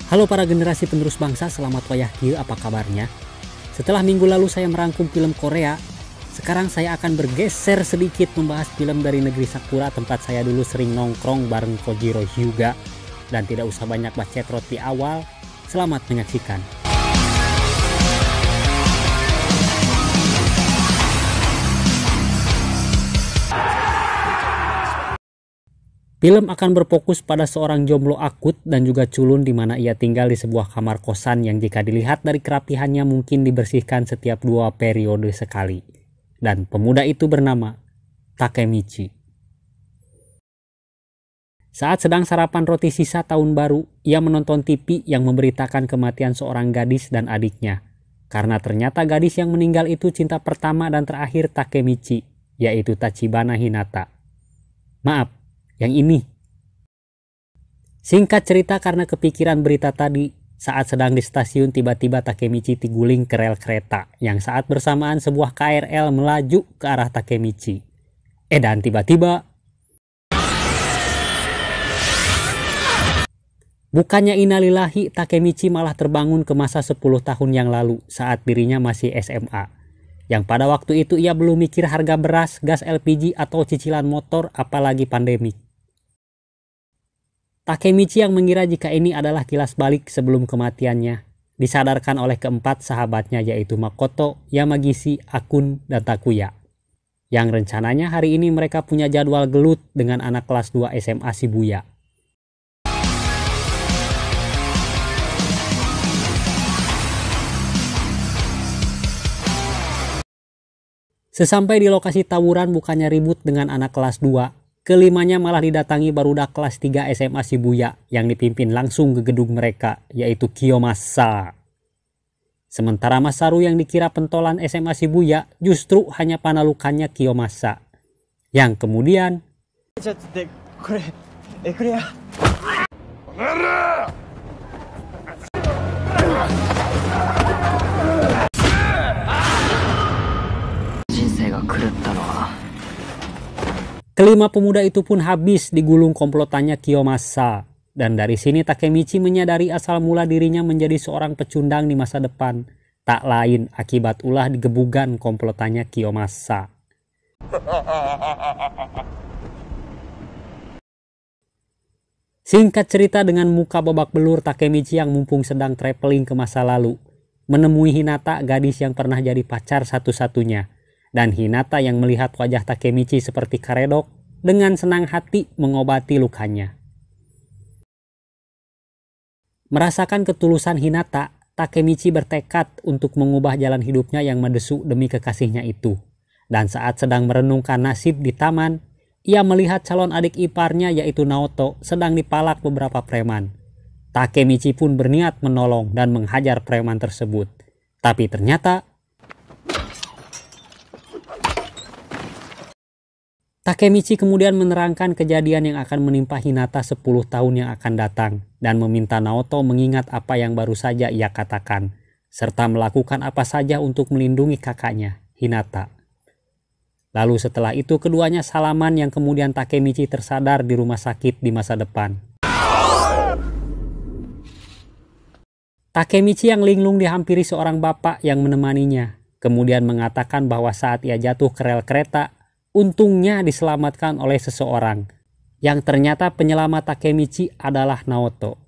Halo para generasi penerus bangsa, selamat wayah kieu, apa kabarnya? Setelah minggu lalu saya merangkum film Korea, sekarang saya akan bergeser sedikit membahas film dari negeri Sakura, tempat saya dulu sering nongkrong bareng Kojiro Hyuga. Dan tidak usah banyak bacot di awal, selamat menyaksikan. Film akan berfokus pada seorang jomblo akut dan juga culun di mana ia tinggal di sebuah kamar kosan yang jika dilihat dari kerapihannya mungkin dibersihkan setiap 2 periode sekali. Dan pemuda itu bernama Takemichi. Saat sedang sarapan roti sisa tahun baru, ia menonton TV yang memberitakan kematian seorang gadis dan adiknya. Karena ternyata gadis yang meninggal itu cinta pertama dan terakhir Takemichi, yaitu Tachibana Hinata. Maaf, yang ini. Singkat cerita, karena kepikiran berita tadi, saat sedang di stasiun tiba-tiba Takemichi diguling ke rel kereta yang saat bersamaan sebuah KRL melaju ke arah Takemichi. Dan tiba-tiba bukannya innalillahi, Takemichi malah terbangun ke masa 10 tahun yang lalu saat dirinya masih SMA. Yang pada waktu itu ia belum mikir harga beras, gas LPG atau cicilan motor, apalagi pandemik. Takemichi yang mengira jika ini adalah kilas balik sebelum kematiannya, disadarkan oleh keempat sahabatnya yaitu Makoto, Yamagishi, Akun, dan Takuya. Yang rencananya hari ini mereka punya jadwal gelut dengan anak kelas 2 SMA Shibuya. Sesampai di lokasi tawuran, bukannya ribut dengan anak kelas 2, kelimanya malah didatangi barudak kelas 3 SMA Shibuya yang dipimpin langsung ke gedung mereka, yaitu Kiyomasa. Sementara Masaru yang dikira pentolan SMA Shibuya justru hanya panalukannya Kiyomasa. Yang kemudian kelima pemuda itu pun habis digulung komplotannya Kiyomasa. Dan dari sini Takemichi menyadari asal mula dirinya menjadi seorang pecundang di masa depan. Tak lain akibat ulah digebugan komplotannya Kiyomasa. Singkat cerita, dengan muka babak belur, Takemichi yang mumpung sedang traveling ke masa lalu menemui Hinata, gadis yang pernah jadi pacar satu-satunya. Dan Hinata yang melihat wajah Takemichi seperti karedok, dengan senang hati mengobati lukanya. Merasakan ketulusan Hinata, Takemichi bertekad untuk mengubah jalan hidupnya yang mendesu demi kekasihnya itu. Dan saat sedang merenungkan nasib di taman, ia melihat calon adik iparnya yaitu Naoto sedang dipalak beberapa preman. Takemichi pun berniat menolong dan menghajar preman tersebut. Tapi ternyata Takemichi kemudian menerangkan kejadian yang akan menimpa Hinata 10 tahun yang akan datang dan meminta Naoto mengingat apa yang baru saja ia katakan, serta melakukan apa saja untuk melindungi kakaknya, Hinata. Lalu setelah itu keduanya salaman yang kemudian Takemichi tersadar di rumah sakit di masa depan. Takemichi yang linglung dihampiri seorang bapak yang menemaninya, kemudian mengatakan bahwa saat ia jatuh ke rel kereta, untungnya diselamatkan oleh seseorang, yang ternyata penyelamat Takemichi adalah Naoto.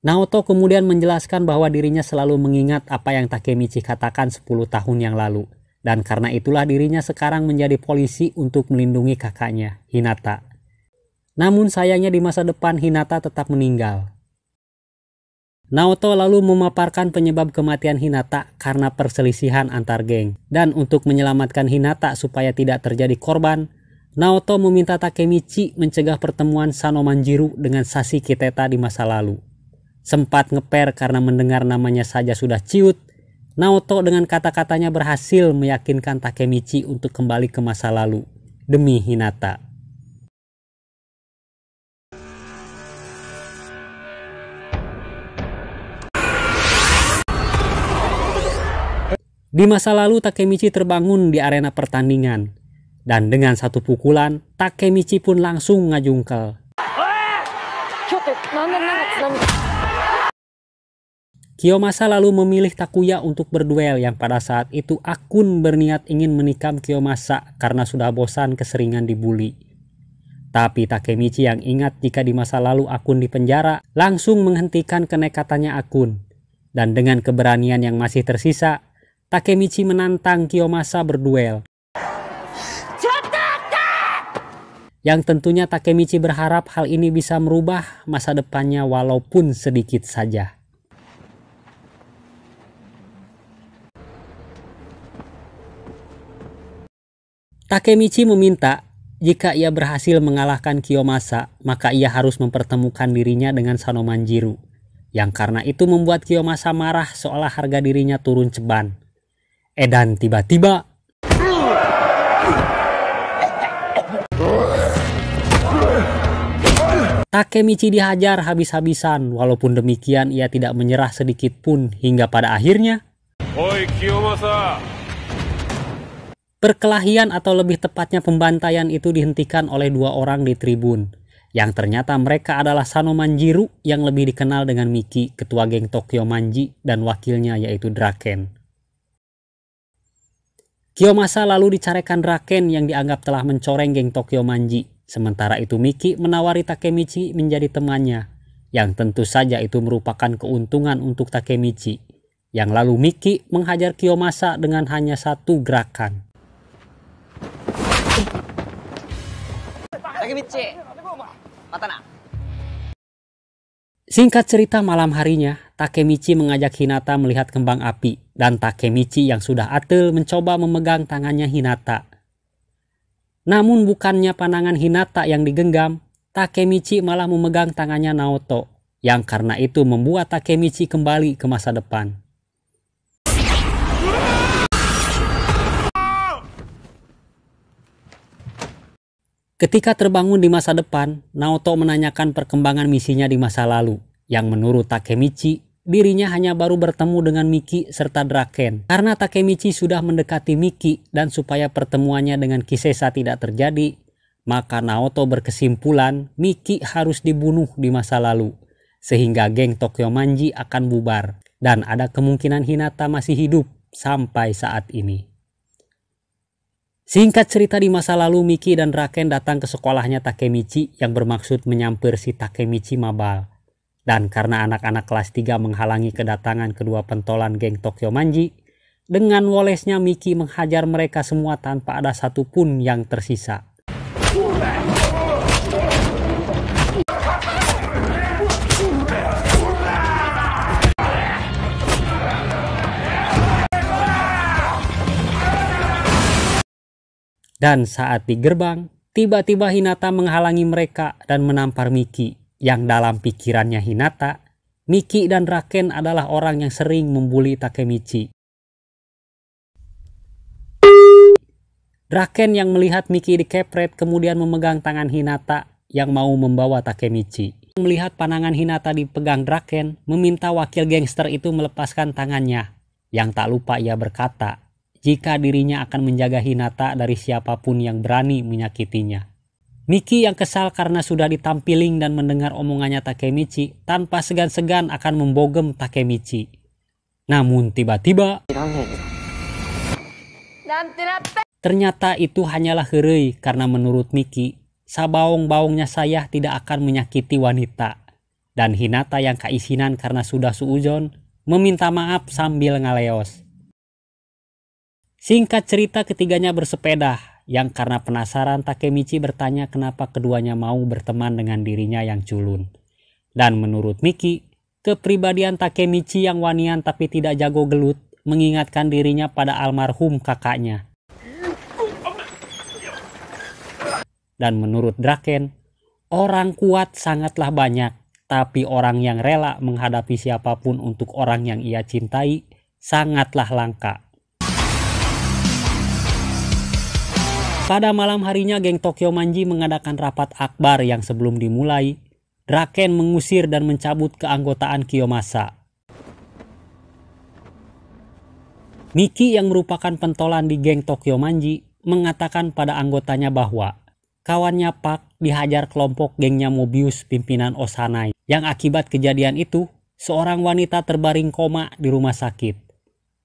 Naoto kemudian menjelaskan bahwa dirinya selalu mengingat apa yang Takemichi katakan 10 tahun yang lalu, dan karena itulah dirinya sekarang menjadi polisi untuk melindungi kakaknya, Hinata. Namun sayangnya di masa depan Hinata tetap meninggal. Naoto lalu memaparkan penyebab kematian Hinata karena perselisihan antar geng. Dan untuk menyelamatkan Hinata supaya tidak terjadi korban, Naoto meminta Takemichi mencegah pertemuan Sanomanjiru dengan Sashi Kiteta di masa lalu. Sempat ngeper karena mendengar namanya saja sudah ciut, Naoto dengan kata-katanya berhasil meyakinkan Takemichi untuk kembali ke masa lalu demi Hinata. Di masa lalu Takemichi terbangun di arena pertandingan. Dan dengan satu pukulan, Takemichi pun langsung ngajungkel. Kiyomasa lalu memilih Takuya untuk berduel yang pada saat itu Akun berniat ingin menikam Kiyomasa karena sudah bosan keseringan dibully. Tapi Takemichi yang ingat jika di masa lalu Akun di penjara langsung menghentikan kenekatannya Akun. Dan dengan keberanian yang masih tersisa, Takemichi menantang Kiyomasa berduel. Yang tentunya Takemichi berharap hal ini bisa merubah masa depannya walaupun sedikit saja. Takemichi meminta jika ia berhasil mengalahkan Kiyomasa, maka ia harus mempertemukan dirinya dengan Sanomanjiru. Yang karena itu membuat Kiyomasa marah seolah harga dirinya turun ceban. Dan tiba-tiba Takemichi dihajar habis-habisan. Walaupun demikian ia tidak menyerah sedikit pun hingga pada akhirnya Oi Kiyomasa. Perkelahian atau lebih tepatnya pembantaian itu dihentikan oleh dua orang di tribun. Yang ternyata mereka adalah Sanomanjiru yang lebih dikenal dengan Miki, ketua geng Tokyo Manji, dan wakilnya yaitu Draken. Kiyomasa lalu dicarekan Draken yang dianggap telah mencoreng geng Tokyo Manji. Sementara itu Miki menawari Takemichi menjadi temannya. Yang tentu saja itu merupakan keuntungan untuk Takemichi. Yang lalu Miki menghajar Kiyomasa dengan hanya satu gerakan. Singkat cerita, malam harinya Takemichi mengajak Hinata melihat kembang api dan Takemichi yang sudah atel mencoba memegang tangannya Hinata. Namun bukannya pandangan Hinata yang digenggam, Takemichi malah memegang tangannya Naoto, yang karena itu membuat Takemichi kembali ke masa depan. Ketika terbangun di masa depan, Naoto menanyakan perkembangan misinya di masa lalu, yang menurut Takemichi, dirinya hanya baru bertemu dengan Miki serta Draken. Karena Takemichi sudah mendekati Miki dan supaya pertemuannya dengan Kisesa tidak terjadi, maka Naoto berkesimpulan Miki harus dibunuh di masa lalu, sehingga geng Tokyo Manji akan bubar, dan ada kemungkinan Hinata masih hidup sampai saat ini. Singkat cerita, di masa lalu Miki dan Draken datang ke sekolahnya Takemichi yang bermaksud menyamper si Takemichi mabal. Dan karena anak-anak kelas 3 menghalangi kedatangan kedua pentolan geng Tokyo Manji, dengan wolesnya Miki menghajar mereka semua tanpa ada satupun yang tersisa. Dan saat di gerbang, tiba-tiba Hinata menghalangi mereka dan menampar Miki. Yang dalam pikirannya Hinata, Miki dan Draken adalah orang yang sering membuli Takemichi. Draken yang melihat Miki dikepret kemudian memegang tangan Hinata yang mau membawa Takemichi. Melihat pandangan Hinata dipegang Draken, meminta wakil gangster itu melepaskan tangannya. Yang tak lupa ia berkata, jika dirinya akan menjaga Hinata dari siapapun yang berani menyakitinya. Miki yang kesal karena sudah ditampiling dan mendengar omongannya Takemichi, tanpa segan-segan akan membogem Takemichi. Namun tiba-tiba, ternyata itu hanyalah heureuy karena menurut Miki, sabaong-baongnya saya tidak akan menyakiti wanita. Dan Hinata yang kaisinan karena sudah suujon, meminta maaf sambil ngaleos. Singkat cerita, ketiganya bersepeda, yang karena penasaran Takemichi bertanya kenapa keduanya mau berteman dengan dirinya yang culun. Dan menurut Miki, kepribadian Takemichi yang wanian tapi tidak jago gelut mengingatkan dirinya pada almarhum kakaknya. Dan menurut Draken, orang kuat sangatlah banyak, tapi orang yang rela menghadapi siapapun untuk orang yang ia cintai sangatlah langka. Pada malam harinya geng Tokyo Manji mengadakan rapat akbar yang sebelum dimulai, Draken mengusir dan mencabut keanggotaan Kiyomasa. Miki yang merupakan pentolan di geng Tokyo Manji mengatakan pada anggotanya bahwa kawannya Park dihajar kelompok gengnya Mobius pimpinan Osanai, yang akibat kejadian itu seorang wanita terbaring koma di rumah sakit.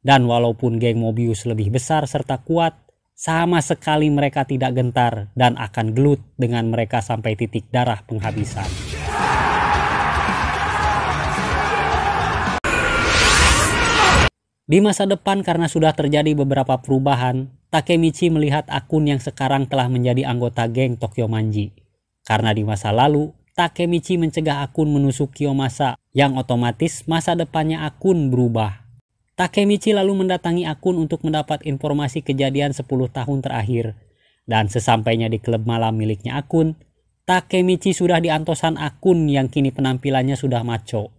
Dan walaupun geng Mobius lebih besar serta kuat, sama sekali mereka tidak gentar dan akan gelut dengan mereka sampai titik darah penghabisan. Di masa depan karena sudah terjadi beberapa perubahan, Takemichi melihat akun yang sekarang telah menjadi anggota geng Tokyo Manji. Karena di masa lalu, Takemichi mencegah akun menusuk Kiyomasa, yang otomatis masa depannya akun berubah. Takemichi lalu mendatangi akun untuk mendapat informasi kejadian 10 tahun terakhir. Dan sesampainya di klub malam miliknya akun, Takemichi sudah diantosan akun yang kini penampilannya sudah maco.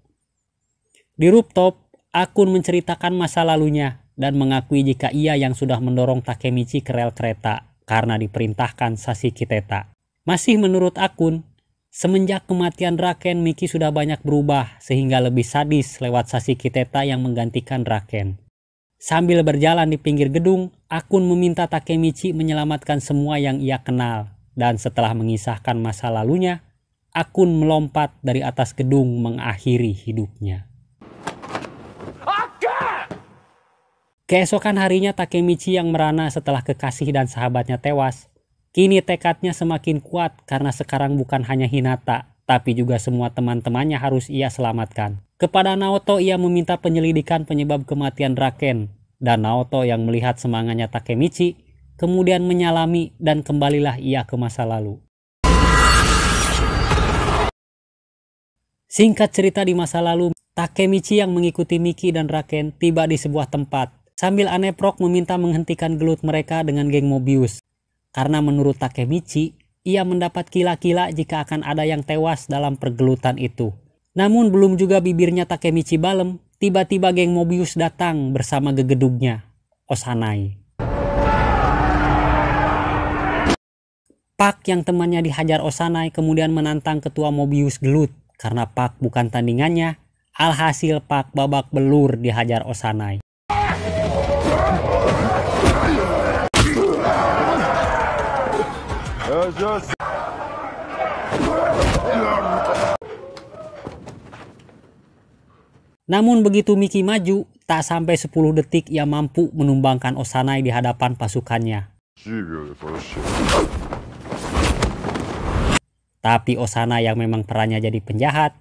Di rooftop, akun menceritakan masa lalunya dan mengakui jika ia yang sudah mendorong Takemichi ke rel kereta karena diperintahkan Sashi Kiteta. Masih menurut akun, semenjak kematian Draken, Miki sudah banyak berubah sehingga lebih sadis lewat Sashi Kiteta yang menggantikan Draken. Sambil berjalan di pinggir gedung, akun meminta Takemichi menyelamatkan semua yang ia kenal. Dan setelah mengisahkan masa lalunya, akun melompat dari atas gedung mengakhiri hidupnya. Keesokan harinya Takemichi yang merana setelah kekasih dan sahabatnya tewas. Kini tekadnya semakin kuat karena sekarang bukan hanya Hinata, tapi juga semua teman-temannya harus ia selamatkan. Kepada Naoto ia meminta penyelidikan penyebab kematian Draken. Dan Naoto yang melihat semangatnya Takemichi, kemudian menyalami dan kembalilah ia ke masa lalu. Singkat cerita di masa lalu, Takemichi yang mengikuti Miki dan Draken tiba di sebuah tempat. Sambil Aneprok meminta menghentikan gelut mereka dengan geng Mobius. Karena menurut Takemichi, ia mendapat kila-kila jika akan ada yang tewas dalam pergelutan itu. Namun belum juga bibirnya Takemichi balem, tiba-tiba geng Mobius datang bersama gegedugnya, Osanai. Pak yang temannya dihajar Osanai kemudian menantang ketua Mobius gelut. Karena Pak bukan tandingannya, alhasil Pak babak belur dihajar Osanai. Namun begitu Miki maju, tak sampai 10 detik ia mampu menumbangkan Osanai di hadapan pasukannya. Tapi Osanai yang memang perannya jadi penjahat,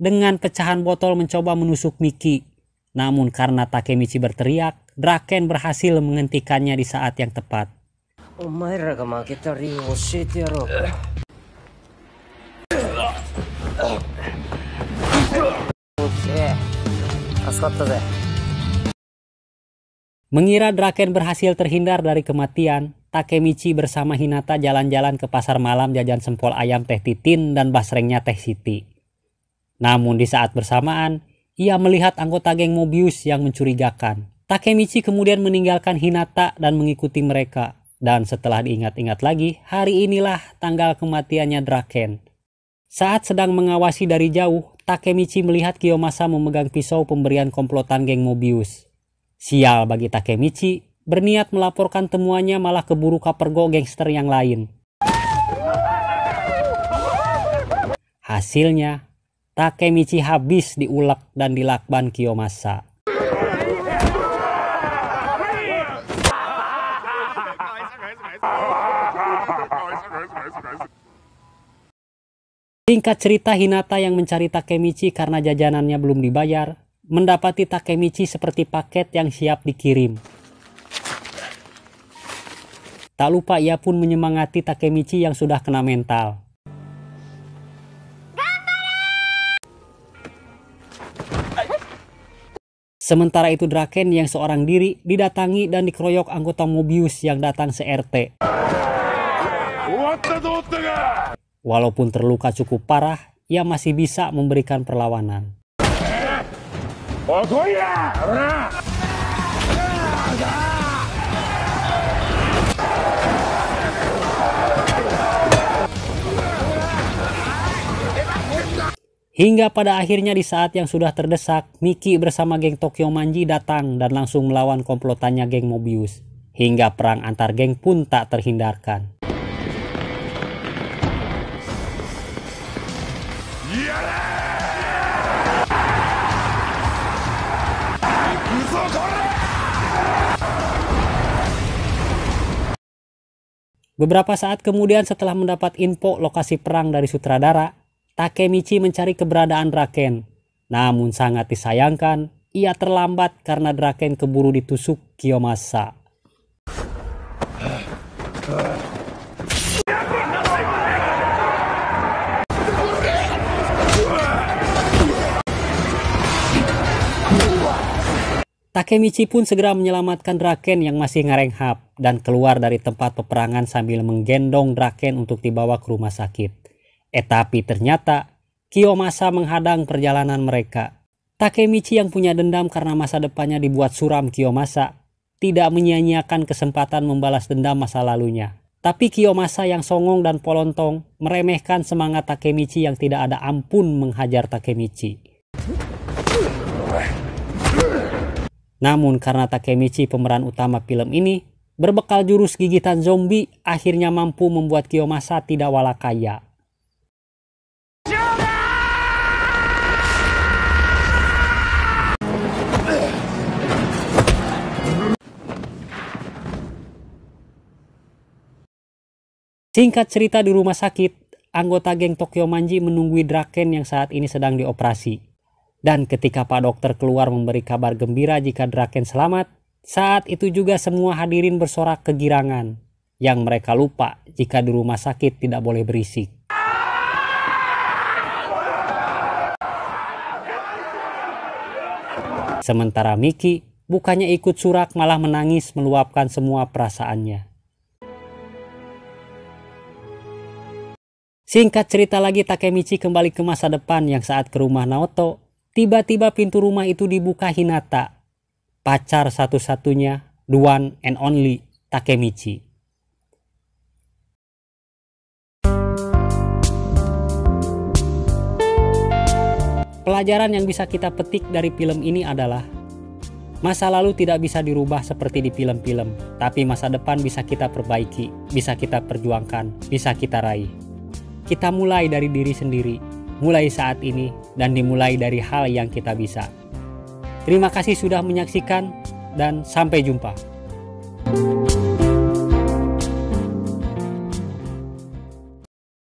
dengan pecahan botol mencoba menusuk Miki. Namun karena Takemichi berteriak, Draken berhasil menghentikannya di saat yang tepat. Mengira Draken berhasil terhindar dari kematian, Takemichi bersama Hinata jalan-jalan ke pasar malam jajan sempol ayam Teh Titin dan basrengnya Teh Siti. Namun di saat bersamaan, ia melihat anggota geng Mobius yang mencurigakan. Takemichi kemudian meninggalkan Hinata dan mengikuti mereka. Dan setelah diingat-ingat lagi, hari inilah tanggal kematiannya Draken. Saat sedang mengawasi dari jauh, Takemichi melihat Kiyomasa memegang pisau pemberian komplotan geng Mobius. Sial bagi Takemichi, berniat melaporkan temuannya malah keburu kapergo gangster yang lain. Hasilnya, Takemichi habis diulek dan dilakban Kiyomasa. Singkat cerita, Hinata yang mencari Takemichi karena jajanannya belum dibayar, mendapati Takemichi seperti paket yang siap dikirim. Tak lupa ia pun menyemangati Takemichi yang sudah kena mental. Sementara itu Draken yang seorang diri didatangi dan dikeroyok anggota Mobius yang datang se-RT. Walaupun terluka cukup parah, ia masih bisa memberikan perlawanan. Hingga pada akhirnya di saat yang sudah terdesak, Miki bersama geng Tokyo Manji datang dan langsung melawan komplotannya geng Mobius. Hingga perang antar geng pun tak terhindarkan. Beberapa saat kemudian setelah mendapat info lokasi perang dari sutradara, Takemichi mencari keberadaan Draken. Namun sangat disayangkan, ia terlambat karena Draken keburu ditusuk Kiyomasa. Takemichi pun segera menyelamatkan Draken yang masih ngarenghap dan keluar dari tempat peperangan sambil menggendong Draken untuk dibawa ke rumah sakit. Tapi ternyata Kiyomasa menghadang perjalanan mereka. Takemichi yang punya dendam karena masa depannya dibuat suram Kiyomasa tidak menyia-nyiakan kesempatan membalas dendam masa lalunya. Tapi Kiyomasa yang songong dan polontong meremehkan semangat Takemichi yang tidak ada ampun menghajar Takemichi. Namun karena Takemichi pemeran utama film ini berbekal jurus gigitan zombie, akhirnya mampu membuat Kiyomasa tidak walakaya. Singkat cerita, di rumah sakit, anggota geng Tokyo Manji menunggui Draken yang saat ini sedang dioperasi. Dan ketika Pak Dokter keluar memberi kabar gembira jika Draken selamat, saat itu juga semua hadirin bersorak kegirangan. Yang mereka lupa jika di rumah sakit tidak boleh berisik. Sementara Miki bukannya ikut sorak malah menangis meluapkan semua perasaannya. Singkat cerita lagi, Takemichi kembali ke masa depan yang saat ke rumah Naoto, tiba-tiba pintu rumah itu dibuka Hinata, pacar satu-satunya, the one and only Takemichi. Pelajaran yang bisa kita petik dari film ini adalah masa lalu tidak bisa dirubah seperti di film-film, tapi masa depan bisa kita perbaiki, bisa kita perjuangkan, bisa kita raih. Kita mulai dari diri sendiri, mulai saat ini, dan dimulai dari hal yang kita bisa. Terima kasih sudah menyaksikan, dan sampai jumpa.